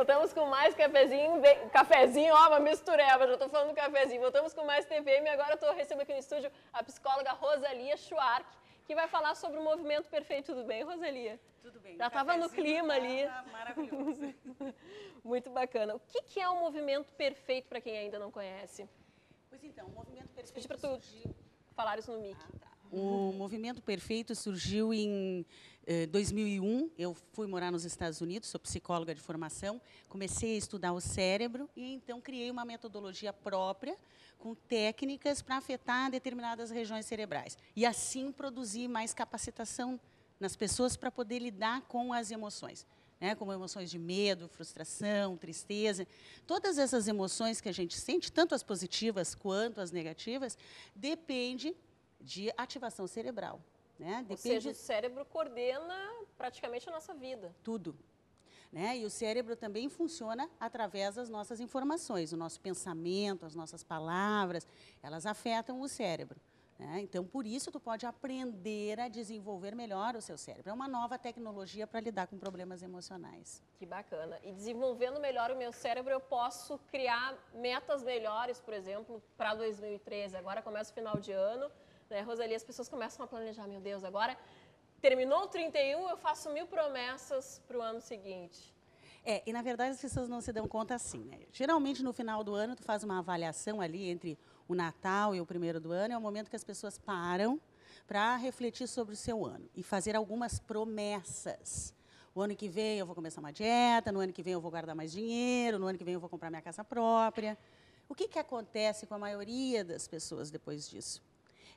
Voltamos com mais cafezinho, ó, uma mistureba, já tô falando cafezinho. Voltamos com mais TVM, agora eu tô recebendo aqui no estúdio a psicóloga Rosalia Schwark, que vai falar sobre o movimento perfeito do bem. Rosalia? Tudo bem. Já tava no clima ali. Maravilhoso. Muito bacana. O que é o movimento perfeito para quem ainda não conhece? Pois então, o movimento perfeito Pedi para tu falar isso no mic. O movimento perfeito surgiu em 2001. Eu fui morar nos Estados Unidos, sou psicóloga de formação, comecei a estudar o cérebro e então criei uma metodologia própria com técnicas para afetar determinadas regiões cerebrais e assim produzir mais capacitação nas pessoas para poder lidar com as emoções, né, como emoções de medo, frustração, tristeza. Todas essas emoções que a gente sente, tanto as positivas quanto as negativas, depende de ativação cerebral. Né? Ou seja, o cérebro coordena praticamente a nossa vida. Tudo. Né? E o cérebro também funciona através das nossas informações, o nosso pensamento, as nossas palavras, elas afetam o cérebro. Né? Então, por isso, tu pode aprender a desenvolver melhor o seu cérebro. É uma nova tecnologia para lidar com problemas emocionais. Que bacana. E desenvolvendo melhor o meu cérebro, eu posso criar metas melhores, por exemplo, para 2013. Agora começa o final de ano, né, Rosalia, as pessoas começam a planejar, meu Deus, agora terminou o 31, eu faço 1000 promessas para o ano seguinte. E na verdade as pessoas não se dão conta assim, né? Geralmente no final do ano tu faz uma avaliação ali entre o Natal e o primeiro do ano, é o momento que as pessoas param para refletir sobre o seu ano e fazer algumas promessas. O ano que vem eu vou começar uma dieta, no ano que vem eu vou guardar mais dinheiro, no ano que vem eu vou comprar minha casa própria. O que acontece com a maioria das pessoas depois disso?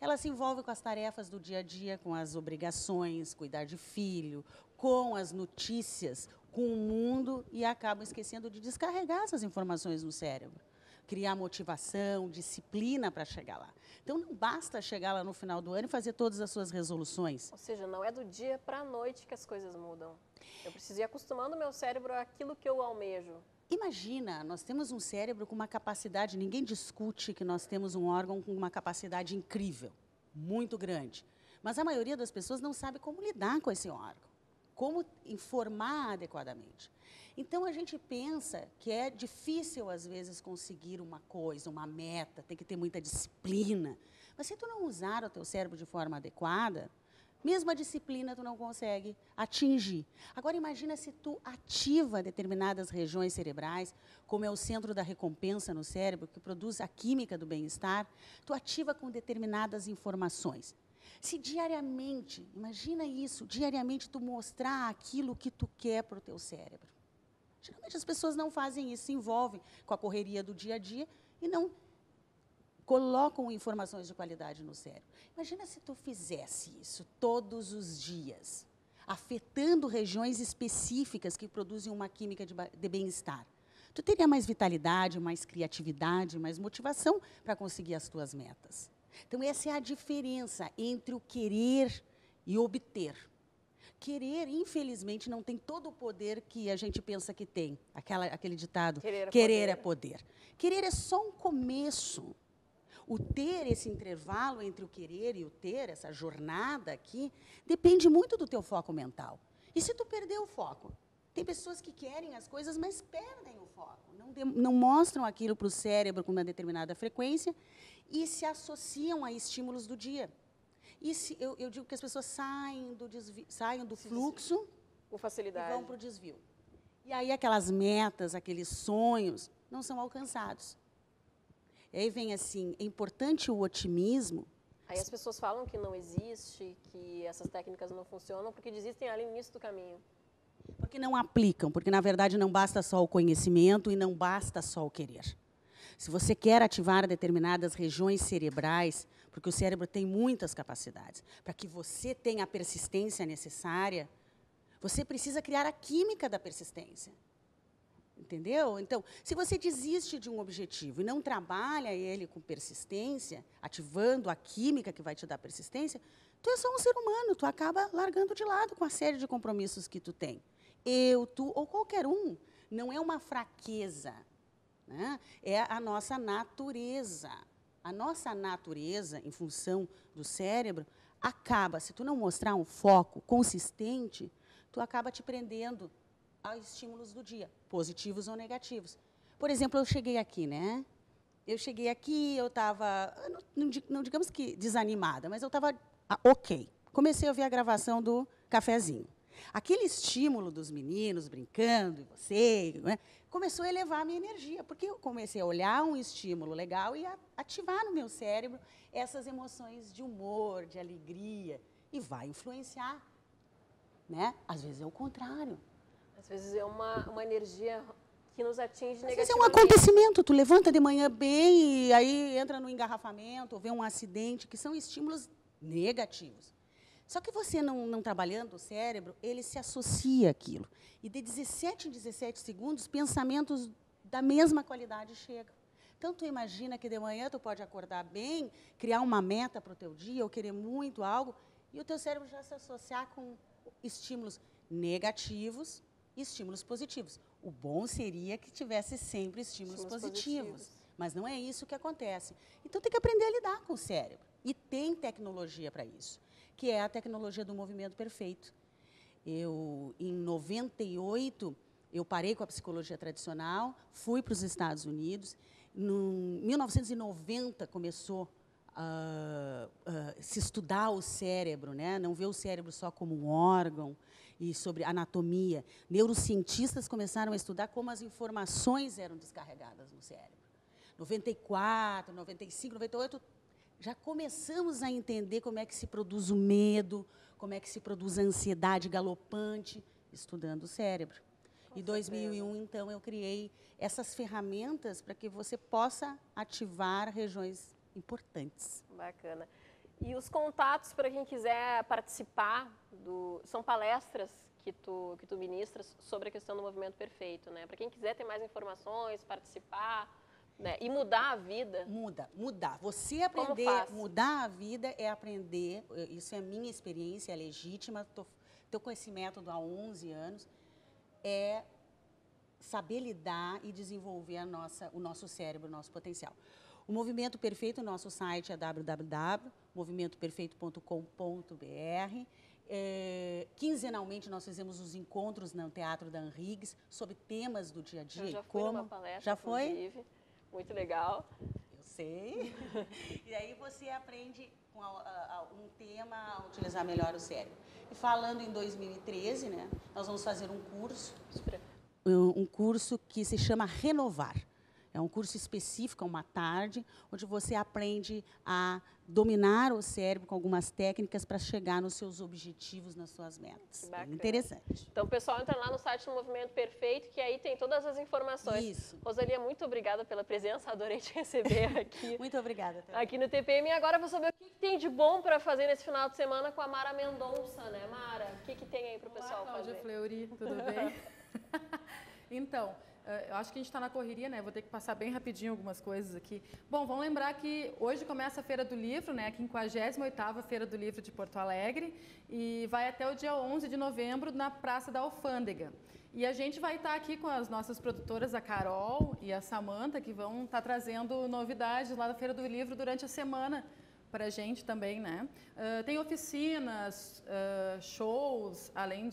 Ela se envolve com as tarefas do dia a dia, com as obrigações, cuidar de filho, com as notícias, com o mundo e acabam esquecendo de descarregar essas informações no cérebro. Criar motivação, disciplina para chegar lá. Então, não basta chegar lá no final do ano e fazer todas as suas resoluções. Ou seja, não é do dia para a noite que as coisas mudam. Eu preciso ir acostumando o meu cérebro àquilo que eu almejo. Imagina, nós temos um cérebro com uma capacidade, ninguém discute que nós temos um órgão com uma capacidade incrível, muito grande. Mas a maioria das pessoas não sabe como lidar com esse órgão, como informar adequadamente. Então, a gente pensa que é difícil, às vezes, conseguir uma coisa, uma meta, tem que ter muita disciplina. Mas se tu não usar o teu cérebro de forma adequada, mesmo a disciplina tu não consegue atingir. Agora imagina se tu ativa determinadas regiões cerebrais, como é o centro da recompensa no cérebro, que produz a química do bem-estar, tu ativa com determinadas informações. Se diariamente, imagina isso, diariamente tu mostrar aquilo que tu quer para o teu cérebro. Geralmente as pessoas não fazem isso, se envolvem com a correria do dia a dia e não colocam informações de qualidade no cérebro. Imagina se tu fizesse isso todos os dias, afetando regiões específicas que produzem uma química de bem-estar. Tu teria mais vitalidade, mais criatividade, mais motivação para conseguir as tuas metas. Então, essa é a diferença entre o querer e obter. Querer, infelizmente, não tem todo o poder que a gente pensa que tem. Aquele ditado, querer é poder. Querer é só um começo. O ter, esse intervalo entre o querer e o ter, essa jornada aqui, depende muito do teu foco mental. E se tu perder o foco? Tem pessoas que querem as coisas, mas perdem o foco. Não mostram aquilo para o cérebro com uma determinada frequência e se associam a estímulos do dia. E eu digo que as pessoas saem do fluxo com facilidade. E vão para o desvio. E aí aquelas metas, aqueles sonhos, não são alcançados. E aí vem assim, é importante o otimismo. Aí as pessoas falam que não existe, que essas técnicas não funcionam, porque desistem ali no início do caminho. Porque não aplicam, porque na verdade não basta só o conhecimento e não basta só o querer. Se você quer ativar determinadas regiões cerebrais, porque o cérebro tem muitas capacidades, para que você tenha a persistência necessária, você precisa criar a química da persistência. Entendeu? Então, se você desiste de um objetivo e não trabalha ele com persistência, ativando a química que vai te dar persistência, tu é só um ser humano, tu acaba largando de lado com a série de compromissos que tu tem. Eu, tu ou qualquer um, não é uma fraqueza, né? É a nossa natureza. A nossa natureza, em função do cérebro, acaba, se tu não mostrar um foco consistente, tu acaba te prendendo aos estímulos do dia, positivos ou negativos. Por exemplo, eu cheguei aqui, né? Eu cheguei aqui, eu estava, não digamos que desanimada, mas eu estava ok. Comecei a ouvir a gravação do cafezinho. Aquele estímulo dos meninos brincando, e você, né, começou a elevar a minha energia, porque eu comecei a olhar um estímulo legal e a ativar no meu cérebro essas emoções de humor, de alegria, e vai influenciar. Né? Às vezes é o contrário. Às vezes é uma energia que nos atinge Às negativamente. vezes é um acontecimento, tu levanta de manhã bem e aí entra no engarrafamento, ou vê um acidente, que são estímulos negativos. Só que você não trabalhando o cérebro, ele se associa àquilo. E de 17 em 17 segundos, pensamentos da mesma qualidade chegam. Então, tu imagina que de manhã tu pode acordar bem, criar uma meta para o teu dia, ou querer muito algo, e o teu cérebro já se associar com estímulos negativos e estímulos positivos. O bom seria que tivesse sempre estímulos positivos. Mas não é isso que acontece. Então, tem que aprender a lidar com o cérebro. E tem tecnologia para isso, que é a tecnologia do movimento perfeito. Em 98, eu parei com a psicologia tradicional, fui para os Estados Unidos. Em 1990, começou a se estudar o cérebro, né? Não ver o cérebro só como um órgão, e sobre anatomia. Neurocientistas começaram a estudar como as informações eram descarregadas no cérebro. 94, 95, 98, já começamos a entender como é que se produz o medo, como é que se produz a ansiedade galopante, estudando o cérebro. Em 2001, então, eu criei essas ferramentas para que você possa ativar regiões importantes. Bacana. E os contatos para quem quiser participar, são palestras que tu ministras sobre a questão do movimento perfeito, né? Para quem quiser ter mais informações, participar, né? E mudar a vida. Mudar. Você aprender a mudar a vida é aprender, isso é a minha experiência, é legítima, estou com esse método há 11 anos, é saber lidar e desenvolver o nosso cérebro, o nosso potencial. O Movimento Perfeito, o nosso site é www.movimentoperfeito.com.br. Quinzenalmente, nós fizemos os encontros no Teatro da Henrigues sobre temas do dia a dia. Eu já fui numa palestra, já foi? Inclusive. Muito legal. Eu sei. E aí você aprende com um tema a utilizar melhor o cérebro. E falando em 2013, né, nós vamos fazer um curso que se chama Renovar. É um curso específico, uma tarde, onde você aprende a dominar o cérebro com algumas técnicas para chegar nos seus objetivos, nas suas metas. É interessante. Então, o pessoal entra lá no site do Movimento Perfeito, que aí tem todas as informações. Isso. Rosalia, muito obrigada pela presença, adorei te receber aqui. Muito obrada também. Aqui no TPM. E agora eu vou saber o que tem de bom para fazer nesse final de semana com a Mara Mendonça, né, Mara? O que tem aí para o pessoal fazer? Cláudia Fleury, tudo bem? Então, eu acho que a gente está na correria, né? Vou ter que passar bem rapidinho algumas coisas aqui. Bom, vamos lembrar que hoje começa a Feira do Livro, né? A 58ª Feira do Livro de Porto Alegre, e vai até o dia 11 de novembro na Praça da Alfândega. E a gente vai estar aqui com as nossas produtoras, a Carol e a Samanta, que vão estar trazendo novidades lá da Feira do Livro durante a semana para a gente também, né? Tem oficinas, shows, além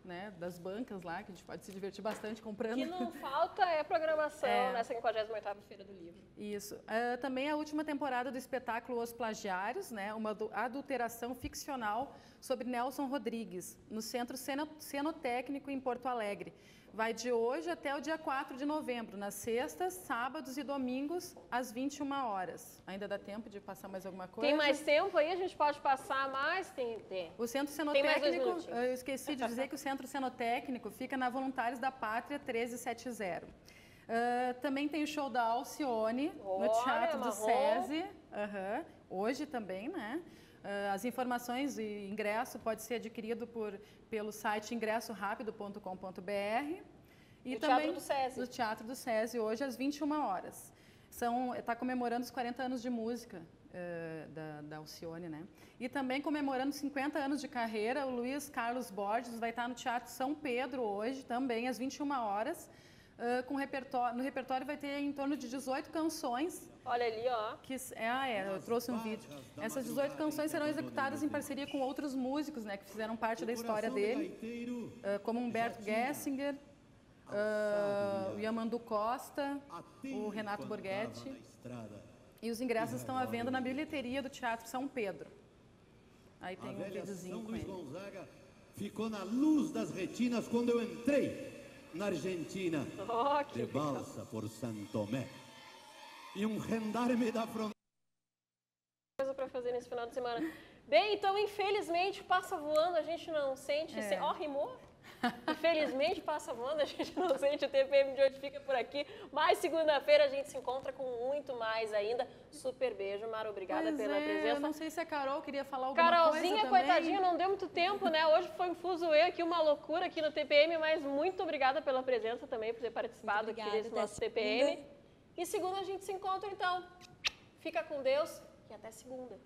né, das bancas lá, que a gente pode se divertir bastante comprando. O que não falta é programação nessa 58ª Feira do Livro. Isso. Também a última temporada do espetáculo Os Plagiários, né, uma adulteração ficcional sobre Nelson Rodrigues, no Centro Cenotécnico em Porto Alegre. Vai de hoje até o dia 4 de novembro, nas sextas, sábados e domingos, às 21 horas. Ainda dá tempo de passar mais alguma coisa? Tem mais tempo aí? A gente pode passar mais? Tem. O Centro Cenotécnico, eu esqueci de dizer que o Centro Cenotécnico fica na Voluntários da Pátria 1370. Também tem o show da Alcione, no Teatro do SESI. Hoje também, né? As informações e ingresso pode ser adquirido pelo site ingressorapido.com.br e também no Teatro do SESI, hoje às 21 horas. Está comemorando os 40 anos de música da Alcione, né? E também comemorando 50 anos de carreira, o Luiz Carlos Borges vai estar no Teatro São Pedro hoje, também às 21 horas. No repertório vai ter em torno de 18 canções. Olha ali, ó. Eu trouxe um vídeo. Essas 18 canções serão executadas em parceria com outros músicos, né, que fizeram parte da história dele, como Humberto Gessinger, o Yamandu Costa, o Renato Borghetti. E os ingressos estão à venda na bilheteria do Teatro São Pedro. Aí tem um videozinho com ele. Gonzaga ficou na luz das retinas quando eu entrei na Argentina, de balsa por Santo Tomé. E um gendarme da fronteira. Coisa para fazer nesse final de semana. Bem, então, infelizmente, passa voando, a gente não sente. Ó, rimou? Infelizmente, passa voando, a gente não sente. O TPM de hoje fica por aqui. Mas segunda-feira a gente se encontra com muito mais ainda. Super beijo, Mara. Obrigada pela presença. Eu não sei se a Carol queria falar alguma Carolzinha, coisa também. coitadinha, não deu muito tempo, né? Hoje foi um fuzuê aqui, uma loucura aqui no TPM, mas muito obrigada pela presença também, por ter participado aqui desse nosso TPM. E segunda a gente se encontra, então. Fica com Deus e até segunda.